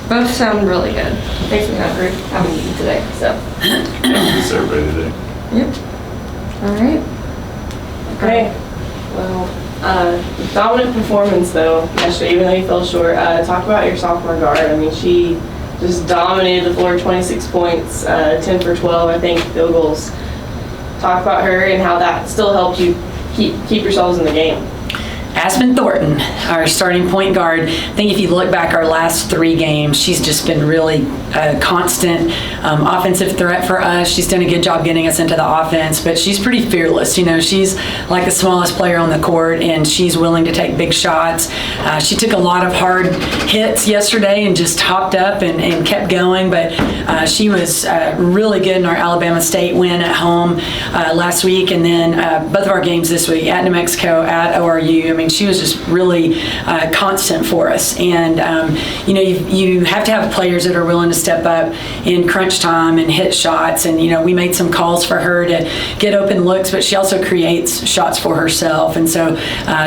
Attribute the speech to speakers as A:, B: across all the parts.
A: Both sound really good. Makes me hungry. I haven't eaten today, so.
B: It's everybody today.
A: Yep. All right.
C: Okay. Well, dominant performance though yesterday, even though you fell short. Talk about your sophomore guard. I mean, she just dominated the floor, 26 points, 10 for 12, I think, field goals. Talk about her and how that still helped you keep yourselves in the game.
D: Aspen Thornton, our starting point guard. I think if you look back our last 3 games, she's just been really a constant offensive threat for us. She's done a good job getting us into the offense, but she's pretty fearless. You know, she's like the smallest player on the court, and she's willing to take big shots. She took a lot of hard hits yesterday and just hopped up and kept going, but she was really good in our Alabama State win at home last week, and then both of our games this week, at New Mexico, at ORU. I mean, she was just really constant for us. And, you know, you have to have players that are willing to step up in crunch time and hit shots. And, you know, we made some calls for her to get open looks, but she also creates shots for herself. And so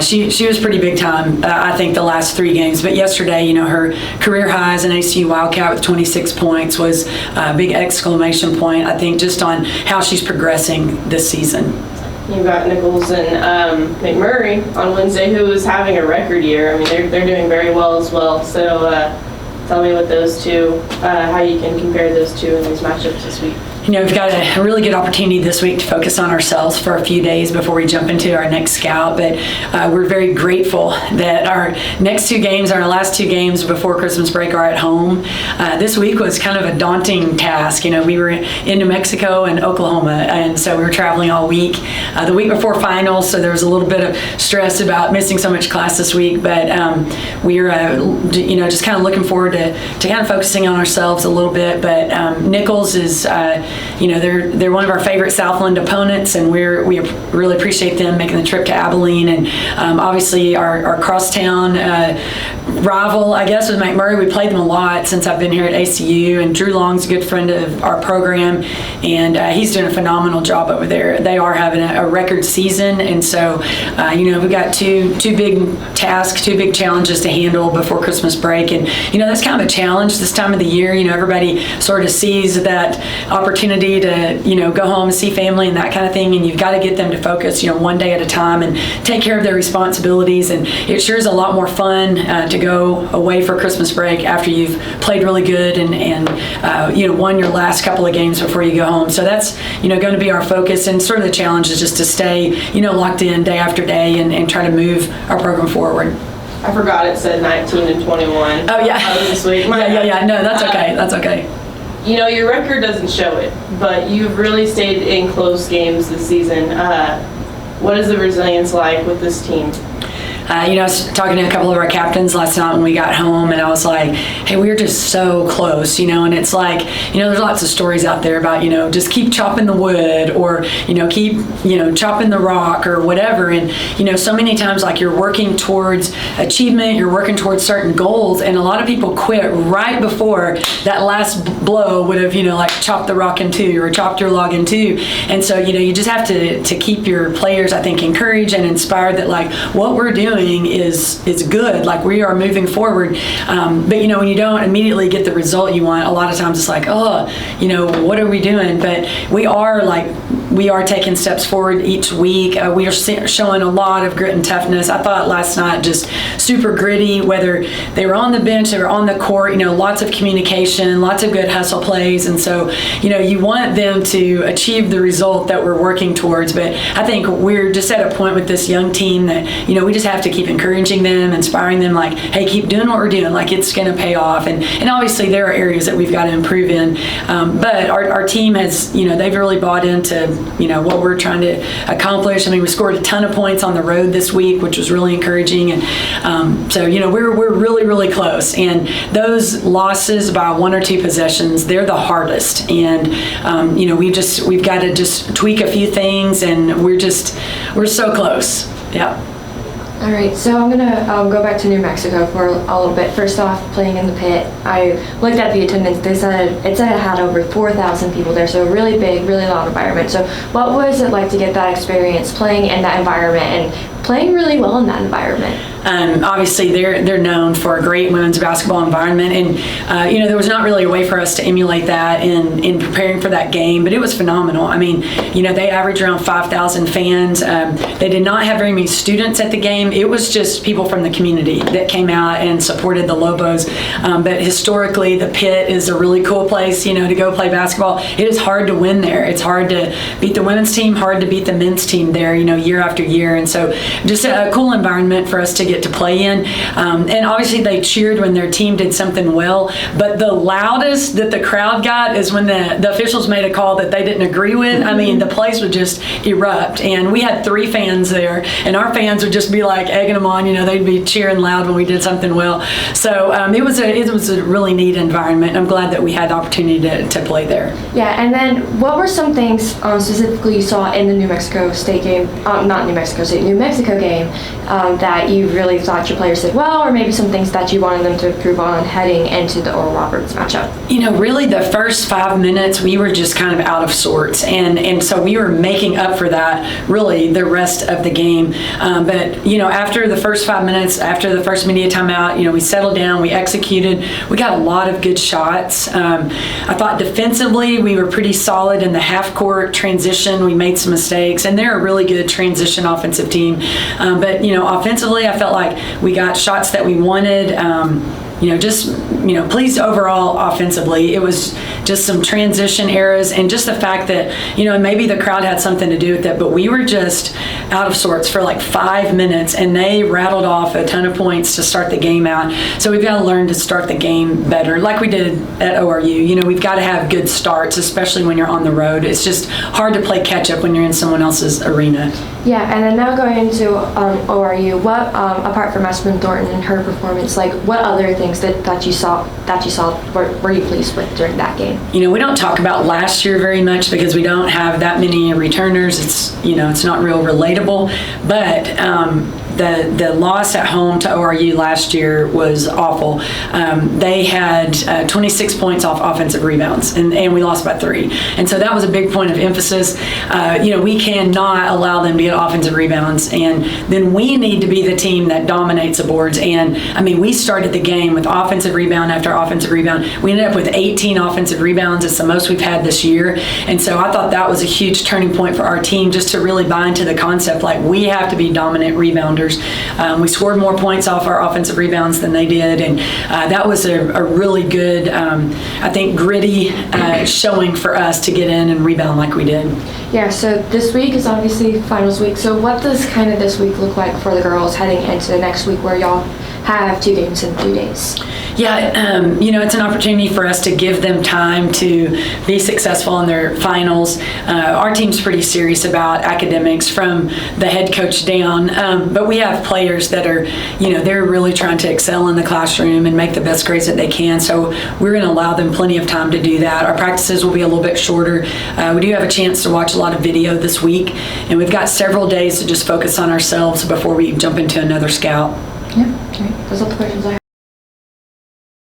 D: she was pretty big time, I think, the last 3 games. But yesterday, you know, her career high as an ACU Wildcat with 26 points was a big exclamation point, I think, just on how she's progressing this season.
C: You've got Nichols and McMurray on Wednesday, who is having a record year. I mean, they're doing very well as well. So tell me what those two, how you can compare those two in these matchups this week.
D: You know, we've got a really good opportunity this week to focus on ourselves for a few days before we jump into our next scout. But we're very grateful that our next 2 games, our last 2 games before Christmas break, are at home. This week was kind of a daunting task. You know, we were in New Mexico and Oklahoma, and so we were traveling all week. The week before finals, so there was a little bit of stress about missing so much class this week. But we're, you know, just kind of looking forward to kind of focusing on ourselves a little bit. But Nichols is, you know, they're one of our favorite Southland opponents, and we really appreciate them making the trip to Abilene. And obviously our crosstown rival, I guess, with McMurray. We played them a lot since I've been here at ACU, and Drew Long's a good friend of our program, and he's doing a phenomenal job over there. They are having a record season, and so you know, we've got two big tasks, 2 big challenges to handle before Christmas break. And you know, that's kind of a challenge this time of the year. You know, everybody sort of sees that opportunity to, you know, go home and see family and that kind of thing, and you've got to get them to focus, you know, one day at a time and take care of their responsibilities. And it sure is a lot more fun to go away for Christmas break after you've played really good and you know, won your last couple of games before you go home. So that's, you know, going to be our focus, and sort of the challenge is just to stay, you know, locked in day after day and try to move our program forward.
C: I forgot it said 19 and 21.
D: Oh yeah.
C: This week.
D: Yeah. No, that's okay. That's okay.
C: You know, your record doesn't show it, but you've really stayed in close games this season. What is the resilience like with this team?
D: You know, I was talking to a couple of our captains last night when we got home, and I was like, hey, we're just so close, you know, and it's like, you know, there's lots of stories out there about, you know, just keep chopping the wood, or, you know, keep, you know, chopping the rock or whatever. And, you know, so many times, like, you're working towards achievement, you're working towards certain goals, and a lot of people quit right before that last blow would have, you know, like chopped the rock in 2 or chopped your log in 2. And so, you know, you just have to keep your players, I think, encouraged and inspired that, like, what we're doing is good, like we are moving forward. But you know, when you don't immediately get the result you want, a lot of times it's like, oh, you know, what are we doing? But we are taking steps forward each week. We are showing a lot of grit and toughness. I thought last night just super gritty, whether they were on the bench, they were on the court, you know, lots of communication, lots of good hustle plays. And so, you know, you want them to achieve the result that we're working towards. But I think we're just at a point with this young team that, you know, we just have to keep encouraging them, inspiring them, like, hey, keep doing what we're doing, like it's going to pay off. And obviously there are areas that we've got to improve in. But our team has, you know, they've really bought into, you know, what we're trying to accomplish. I mean, we scored a ton of points on the road this week, which was really encouraging. And so, you know, we're really, really close. And those losses by 1 or 2 possessions, they're the hardest. And, you know, we've got to just tweak a few things, and we're so close. Yeah.
A: All right, so I'm gonna go back to New Mexico for a little bit. First off, playing in the pit, I looked at the attendance. They said it had over 4,000 people there, so really big, really loud environment. So what was it like to get that experience playing in that environment and playing really well in that environment.
D: Obviously, they're known for a great women's basketball environment, and there was not really a way for us to emulate that in preparing for that game, but it was phenomenal. I mean, they averaged around 5,000 fans. They did not have very many students at the game. It was just people from the community that came out and supported the Lobos. But historically, the Pit is a really cool place, to go play basketball. It is hard to win there. It's hard to beat the women's team, hard to beat the men's team there, year after year. And so just a cool environment for us to get to play in. And obviously they cheered when their team did something well, but the loudest that the crowd got is when the officials made a call that they didn't agree with. I mean, the place would just erupt. And we had 3 fans there, and our fans would just be like egging them on, they'd be cheering loud when we did something well. So it was a really neat environment. I'm glad that we had the opportunity to play there.
A: Yeah, and then what were some things specifically you saw in the New Mexico State game, not New Mexico State, New Mexico game, that you really thought your players did well, or maybe some things that you wanted them to improve on heading into the Oral Roberts matchup?
D: Really the first 5 minutes, we were just kind of out of sorts. And so we were making up for that really the rest of the game. But after the first 5 minutes, after the first media timeout, we settled down, we executed. We got a lot of good shots. I thought defensively, we were pretty solid in the half-court transition. We made some mistakes, and they're a really good transition offensive team. But offensively, I felt like we got shots that we wanted. Pleased overall offensively. It was just some transition errors, and just the fact that, maybe the crowd had something to do with it, but we were just out of sorts for like 5 minutes, and they rattled off a ton of points to start the game out. So we've got to learn to start the game better, like we did at ORU. We've got to have good starts, especially when you're on the road. It's just hard to play catch up when you're in someone else's arena.
A: Yeah, and then now going into ORU, what apart from Aspen Thornton and her performance, what other things that you saw were you pleased with during that game?
D: We don't talk about last year very much because we don't have that many returners. It's not real relatable, but the loss at home to ORU last year was awful. They had 26 points off offensive rebounds, and we lost by 3. And so that was a big point of emphasis. We cannot allow them to get offensive rebounds, and then we need to be the team that dominates the boards. And we started the game with offensive rebound after offensive rebound. We ended up with 18 offensive rebounds. It's the most we've had this year. And so I thought that was a huge turning point for our team, just to really buy into the concept, we have to be dominant rebounders. We scored more points off our offensive rebounds than they did, and that was a really good, I think, gritty showing for us to get in and rebound like we did.
A: Yeah, so this week is obviously finals week. So what does kind of this week look like for the girls heading into the next week, where y'all have 2 games in 2 days?
D: Yeah, it's an opportunity for us to give them time to be successful in their finals. Our team's pretty serious about academics from the head coach down, but we have players that are, they're really trying to excel in the classroom and make the best grades that they can. So we're going to allow them plenty of time to do that. Our practices will be a little bit shorter. We do have a chance to watch a lot of video this week, and we've got several days to just focus on ourselves before we jump into another scout.
A: Yeah, all right. Those are the questions I have.